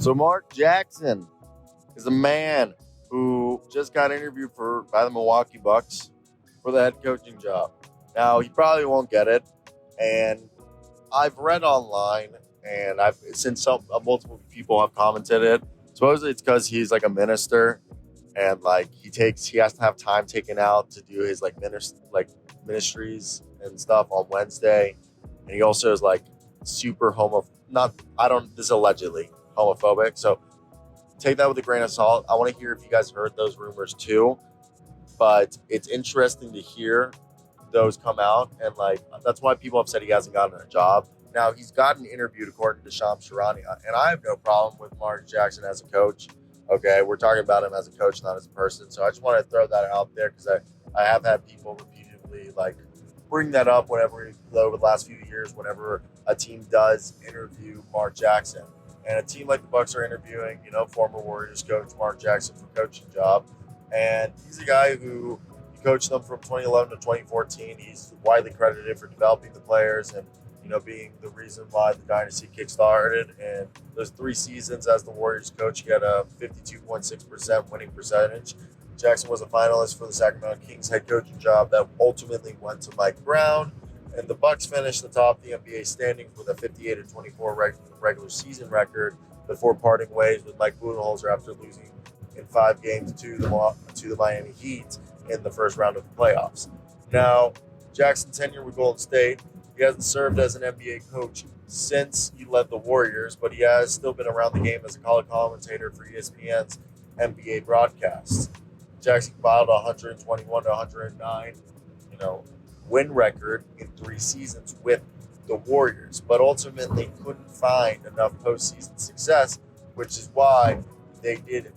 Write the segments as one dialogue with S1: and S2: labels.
S1: So Mark Jackson is a man who just got interviewed by the Milwaukee Bucks for the head coaching job. Now, he probably won't get it, and I've read online, and I've since multiple people have commented it. Supposedly, it's because he's like a minister, and like he has to have time taken out to do his ministries and stuff on Wednesday, and he also is like super this is allegedly homophobic, so take that with a grain of salt. I want to hear if you guys heard those rumors too, but it's interesting to hear those come out, and like that's why people have said he hasn't gotten a job. Now, he's gotten interviewed according to Charania, and I have no problem with Mark Jackson as a coach. Okay, we're talking about him as a coach, not as a person. So I just want to throw that out there because I have had people repeatedly like bring that up over the last few years whenever a team does interview Mark Jackson. And a team like the Bucks are interviewing, former Warriors coach Mark Jackson for coaching job. And he's a guy who coached them from 2011 to 2014. He's widely credited for developing the players and being the reason why the dynasty kick-started. And those 3 seasons as the Warriors coach, he had a 52.6% winning percentage. Jackson was a finalist for the Sacramento Kings head coaching job that ultimately went to Mike Brown. And the Bucks finished atop the NBA standings with a 58-24 regular season record before parting ways with Mike Budenholzer after losing in 5 games to the Miami Heat in the first round of the playoffs. Now, Jackson's tenure with Golden State, he hasn't served as an NBA coach since he led the Warriors, but he has still been around the game as a color commentator for ESPN's NBA broadcasts. Jackson filed a 121 to 109, win record in 3 seasons with the Warriors, but ultimately couldn't find enough postseason success, which is why they did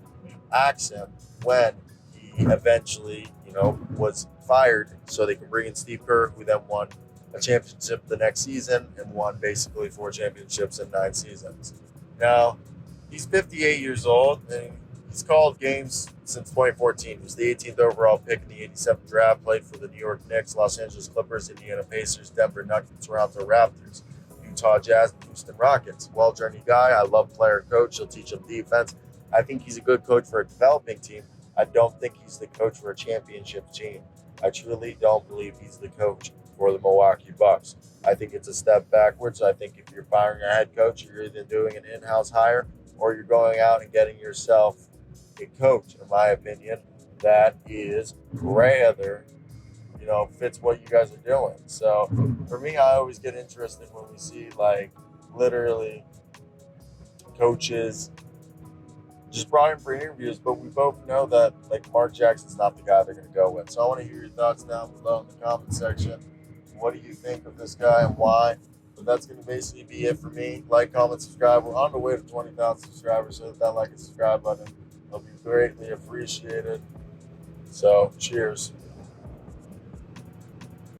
S1: axe him when he eventually, was fired, so they could bring in Steve Kerr, who then won a championship the next season and won basically 4 championships in 9 seasons. Now, he's 58 years old, and he's called games since 2014. He was the 18th overall pick in the 87th draft, played for the New York Knicks, Los Angeles Clippers, Indiana Pacers, Denver Nuggets, Toronto Raptors, Utah Jazz, and Houston Rockets. Well-journey guy. I love player coach. He'll teach him defense. I think he's a good coach for a developing team. I don't think he's the coach for a championship team. I truly don't believe he's the coach for the Milwaukee Bucks. I think it's a step backwards. I think if you're firing a head coach, you're either doing an in-house hire or you're going out and getting yourself a coach, in my opinion, that is rather, fits what you guys are doing. So for me, I always get interested when we see literally coaches just brought in for interviews, but we both know that Mark Jackson's not the guy they're going to go with. So I want to hear your thoughts down below in the comment section. What do you think of this guy and why? But that's going to basically be it for me. Like, comment, subscribe. We're on the way to 20,000 subscribers, so hit that like and subscribe button. It'll be greatly appreciated. So, cheers.